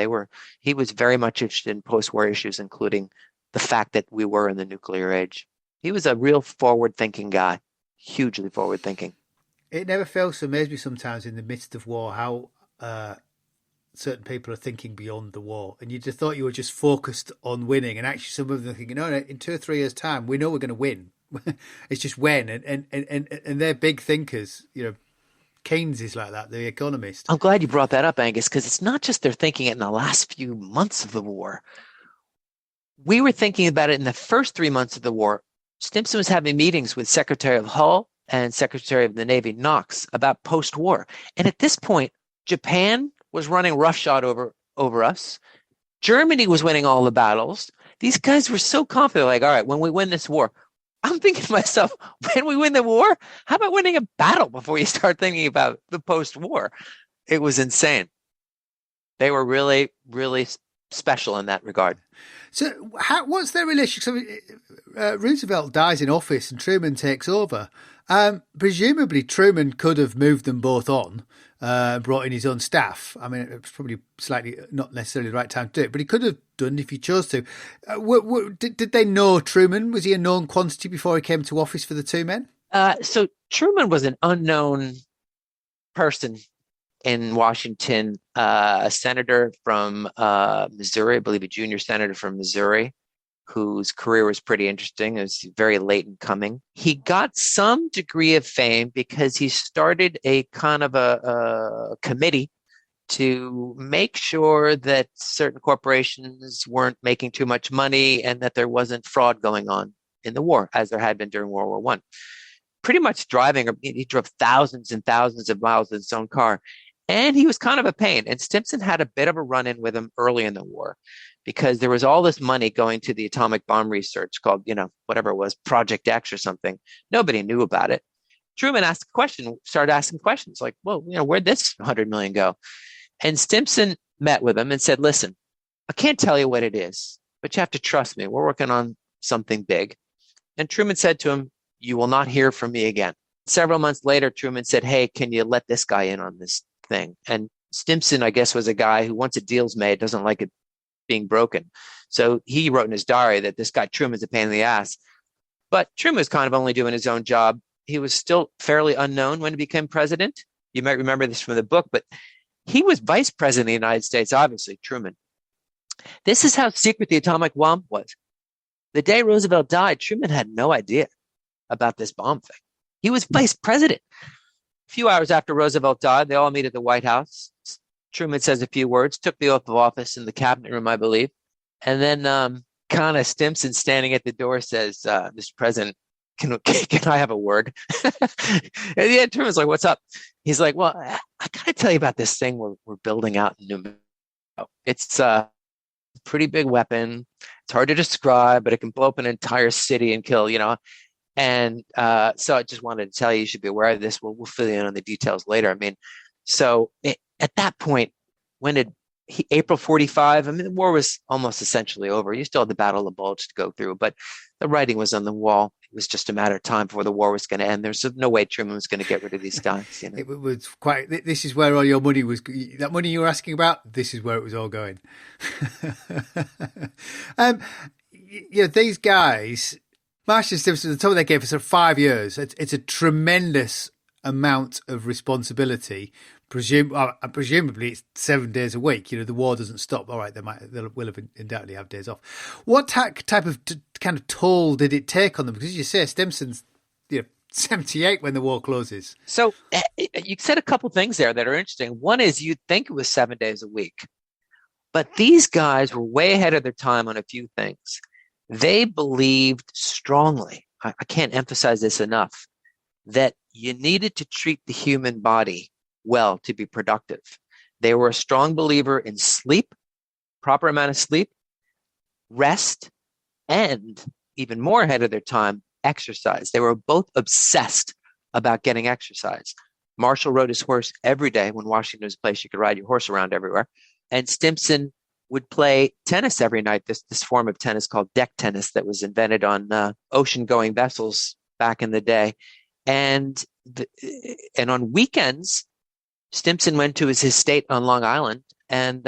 S5: He was very much interested in post-war issues, including the fact that we were in the nuclear age. He was a real forward-thinking guy, hugely forward-thinking.
S4: It never fails to amaze me sometimes in the midst of war how certain people are thinking beyond the war, and you just thought you were just focused on winning, and actually some of them are thinking, no, in 2 or 3 years' time, we know we're going to win. It's just when, and they're big thinkers. Keynes is like that, the economist.
S5: I'm glad you brought that up, Angus, because it's not just they're thinking it in the last few months of the war. We were thinking about it in the first 3 months of the war. Stimson was having meetings with Secretary of Hull and Secretary of the Navy Knox about post-war, and at this point, Japan was running roughshod over us. Germany was winning all the battles. These guys were so confident, like, all right, when we win this war, I'm thinking to myself, when we win the war, how about winning a battle before you start thinking about the post-war? It was insane. They were really, really special in that regard.
S4: So what's their relationship? So, Roosevelt dies in office and Truman takes over. Presumably Truman could have moved them both on, brought in his own staff. I mean, it was probably slightly not necessarily the right time to do it, but he could have done if he chose to. Did they know Truman? Was he a known quantity before he came to office for the two men?
S5: So Truman was an unknown person in Washington, a senator from Missouri, I believe a junior senator from Missouri, whose career was pretty interesting. It was very late in coming. He got some degree of fame because he started a kind of a committee to make sure that certain corporations weren't making too much money and that there wasn't fraud going on in the war, as there had been during World War I. Pretty much he drove thousands and thousands of miles in his own car. And he was kind of a pain. And Stimson had a bit of a run-in with him early in the war because there was all this money going to the atomic bomb research called, whatever it was, Project X or something. Nobody knew about it. Truman started asking questions like, well, where'd this $100 million go? And Stimson met with him and said, listen, I can't tell you what it is, but you have to trust me. We're working on something big. And Truman said to him, you will not hear from me again. Several months later, Truman said, hey, can you let this guy in on this thing? And Stimson, I guess, was a guy who once a deal's made doesn't like it being broken. So he wrote in his diary that this guy Truman's a pain in the ass. But Truman was kind of only doing his own job. He was still fairly unknown when he became president. You might remember this from the book, but he was vice president of the United States, obviously, Truman. This is how secret the atomic bomb was. The day Roosevelt died, Truman had no idea about this bomb thing. He was vice president. A few hours after Roosevelt died, they all meet at the White House. Truman says a few words, took the oath of office in the cabinet room, I believe. And then Connor Stimson, standing at the door, says, Mr. President, can I have a word? And the end, Truman's like, what's up? He's like, well, I got to tell you about this thing we're building out in New Mexico. It's a pretty big weapon. It's hard to describe, but it can blow up an entire city and kill, And so I just wanted to tell you should be aware of this. We'll fill you in on the details later. I mean, at that point, April 45, I mean, the war was almost essentially over. You still had the Battle of the Bulge to go through, but the writing was on the wall. It was just a matter of time before the war was going to end. There's no way Truman was going to get rid of these guys.
S4: It was quite. This is where all your money was. That money you were asking about. This is where it was all going. These guys, Marshall and Stimson, the total they gave for sort of 5 years. It's a tremendous amount of responsibility. Presumably it's 7 days a week. The war doesn't stop. All right, they will have undoubtedly have days off. What type of kind of toll did it take on them? Because as you say, Stimson's 78 when the war closes.
S5: So you said a couple things there that are interesting. One is you'd think it was 7 days a week, but these guys were way ahead of their time on a few things. They believed strongly, I can't emphasize this enough, that you needed to treat the human body well to be productive. They were a strong believer in sleep, proper amount of sleep, rest, and even more ahead of their time, exercise. They were both obsessed about getting exercise. Marshall rode his horse every day. When Washington was a place you could ride your horse around everywhere. And Stimson would play tennis every night, this form of tennis called deck tennis that was invented on ocean-going vessels back in the day. And on weekends, Stimson went to his estate on Long Island and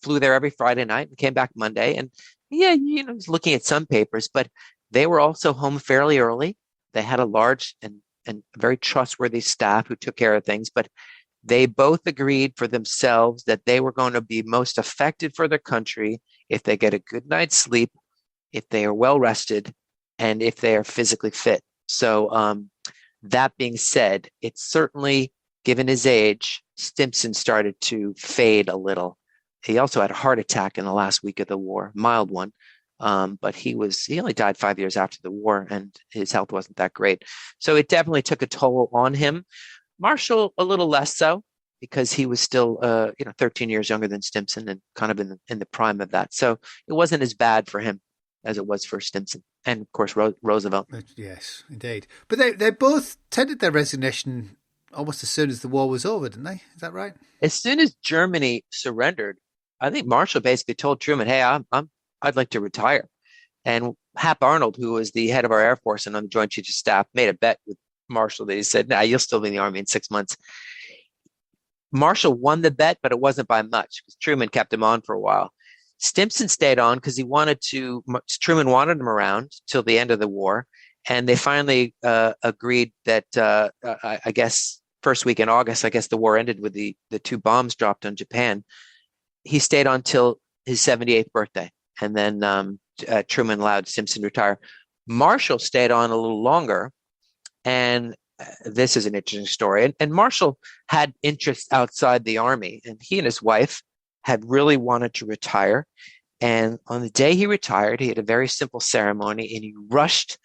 S5: flew there every Friday night and came back Monday. And was looking at some papers, but they were also home fairly early. They had a large and very trustworthy staff who took care of things, but they both agreed for themselves that they were going to be most effective for their country if they get a good night's sleep, if they are well rested, and if they are physically fit. So that being said, it's certainly, given his age, Stimson started to fade a little. He also had a heart attack in the last week of the war, mild one. But he only died 5 years after the war, and his health wasn't that great. So it definitely took a toll on him. Marshall, a little less so, because he was still, 13 years younger than Stimson and kind of in the prime of that. So it wasn't as bad for him as it was for Stimson. And of course, Roosevelt.
S4: Yes, indeed. But they both tendered their resignation almost as soon as the war was over, didn't they? Is that right?
S5: As soon as Germany surrendered, I think Marshall basically told Truman, "Hey, I'd like to retire." And Hap Arnold, who was the head of our Air Force and on the Joint Chiefs of Staff, made a bet with Marshall that he said, "Nah, you'll still be in the Army in 6 months." Marshall won the bet, but it wasn't by much because Truman kept him on for a while. Stimson stayed on because Truman wanted him around till the end of the war. And they finally agreed that, I guess, first week in August, I guess the war ended with the 2 bombs dropped on Japan. He stayed on till his 78th birthday. And then Truman allowed Stimson to retire. Marshall stayed on a little longer. And this is an interesting story. And Marshall had interests outside the Army. And he and his wife had really wanted to retire. And on the day he retired, he had a very simple ceremony. And he rushed,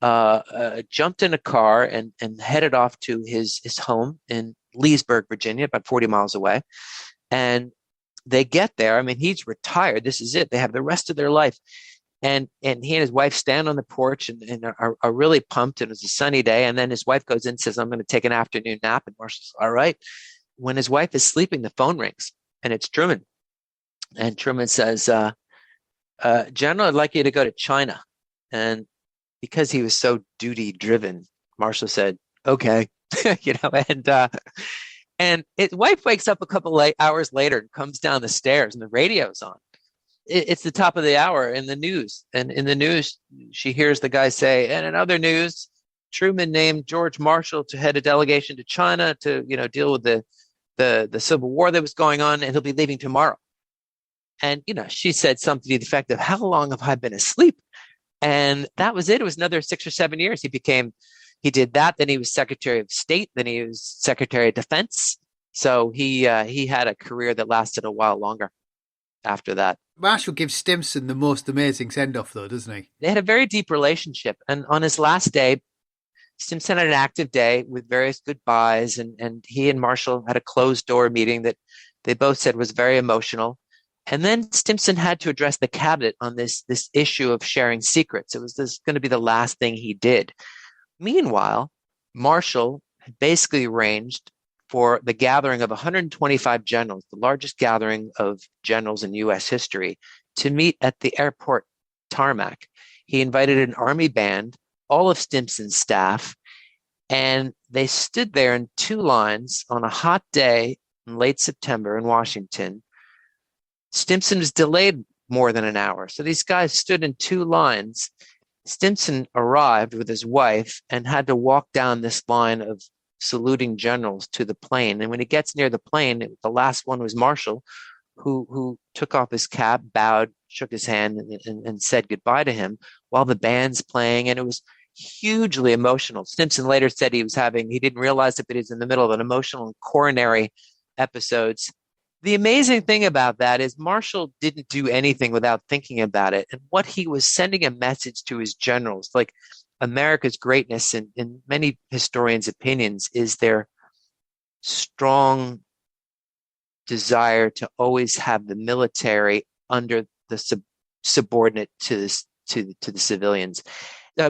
S5: jumped in a car and headed off to his home in Leesburg, Virginia, about 40 miles away. And they get there. I mean, he's retired. This is it. They have the rest of their life. And he and his wife stand on the porch and are really pumped. And it was a sunny day. And then his wife goes in and says, "I'm going to take an afternoon nap." And Marshall's, "All right." When his wife is sleeping, the phone rings and it's Truman. And Truman says, "General, I'd like you to go to China." And because he was so duty driven, Marshall said, "Okay." And his wife wakes up a couple hours later and comes down the stairs and the radio's on. It's the top of the hour in the news. And in the news, she hears the guy say, and in other news, Truman named George Marshall to head a delegation to China to, deal with the Civil War that was going on, and he'll be leaving tomorrow. And, she said something to the effect of, how long have I been asleep? And that was it. It was another 6 or 7 years. He did that. Then he was Secretary of State. Then he was Secretary of Defense. So he had a career that lasted a while longer after that.
S4: Marshall gives Stimson the most amazing send-off, though, doesn't he?
S5: They had a very deep relationship. And on his last day, Stimson had an active day with various goodbyes. And he and Marshall had a closed-door meeting that they both said was very emotional. And then Stimson had to address the cabinet on this issue of sharing secrets. It was going to be the last thing he did. Meanwhile, Marshall had basically arranged for the gathering of 125 generals, the largest gathering of generals in U.S. history, to meet at the airport tarmac. He invited an army band, all of Stimson's staff, and they stood there in two lines on a hot day in late September in Washington. Stimson was delayed more than an hour. So these guys stood in two lines. Stimson arrived with his wife and had to walk down this line of saluting generals to the plane. And when he gets near the plane, the last one was Marshall, who took off his cap, bowed, shook his hand, and said goodbye to him while the band's playing. And it was hugely emotional. Stimson later said he didn't realize it, but he was in the middle of an emotional and coronary episodes. The amazing thing about that is Marshall didn't do anything without thinking about it. And what he was sending a message to his generals, like America's greatness, in many historians' opinions, is their strong desire to always have the military under the subordinate to the civilians.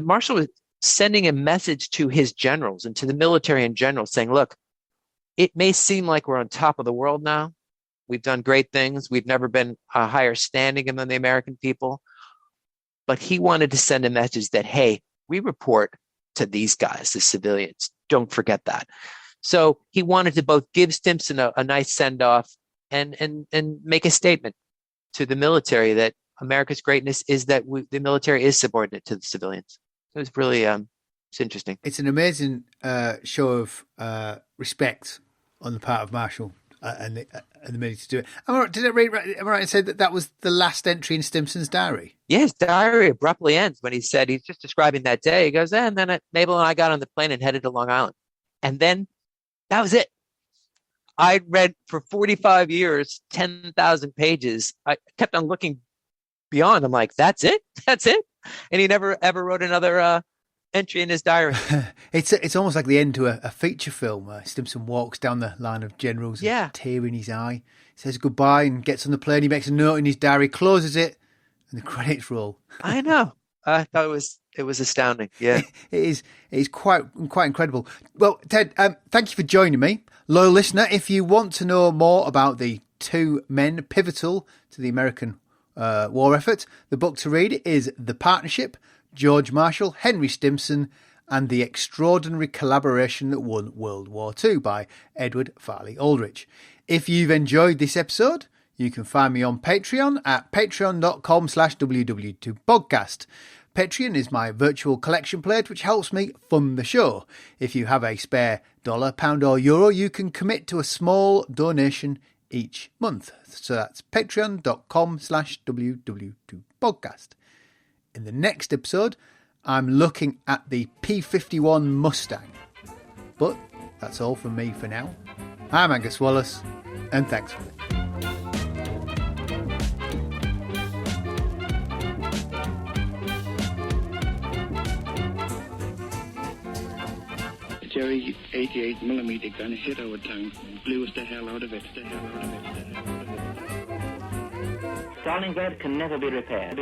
S5: Marshall was sending a message to his generals and to the military in general, saying, look, it may seem like we're on top of the world now. We've done great things. We've never been a higher standing among the American people. But he wanted to send a message that, hey, we report to these guys, the civilians. Don't forget that. So he wanted to both give Stimson a nice send-off and make a statement to the military that America's greatness is that the military is subordinate to the civilians. It was really it's interesting.
S4: It's an amazing show of respect on the part of Marshall and the ability to do it. Am I right in saying that was the last entry in Stimson's diary?
S5: Yeah, his diary abruptly ends when he said, he's just describing that day. He goes, and then Mabel and I got on the plane and headed to Long Island. And then that was it. I read for 45 years, 10,000 pages. I kept on looking beyond. I'm like, that's it? That's it? And he never, ever wrote another entry in his diary.
S4: It's almost like the end to a feature film where Stimson walks down the line of generals, with a tear in his eye, says goodbye and gets on the plane. He makes a note in his diary, closes it, and the credits roll.
S5: I know. I thought it was astounding. Yeah,
S4: it is quite incredible. Well, Ted, thank you for joining me. Loyal listener, if you want to know more about the two men pivotal to the American war effort, the book to read is The Partnership, George Marshall, Henry Stimson, and the Extraordinary Collaboration That Won World War II by Edward Farley Aldrich. If you've enjoyed this episode, you can find me on Patreon at patreon.com/WW2podcast. Patreon is my virtual collection plate which helps me fund the show. If you have a spare dollar, pound or euro, you can commit to a small donation each month. So that's patreon.com/WW2podcast. In the next episode, I'm looking at the P-51 Mustang. But that's all from me for now. I'm Angus Wallace, and thanks for listening.
S6: Jerry 88mm gun hit our tongue, blew us the hell out of it.
S7: Stalingrad can never be repaired.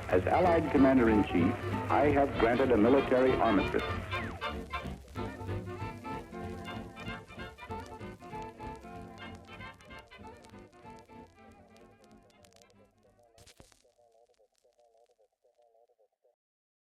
S8: As Allied Commander-in-Chief, I have granted a military armistice.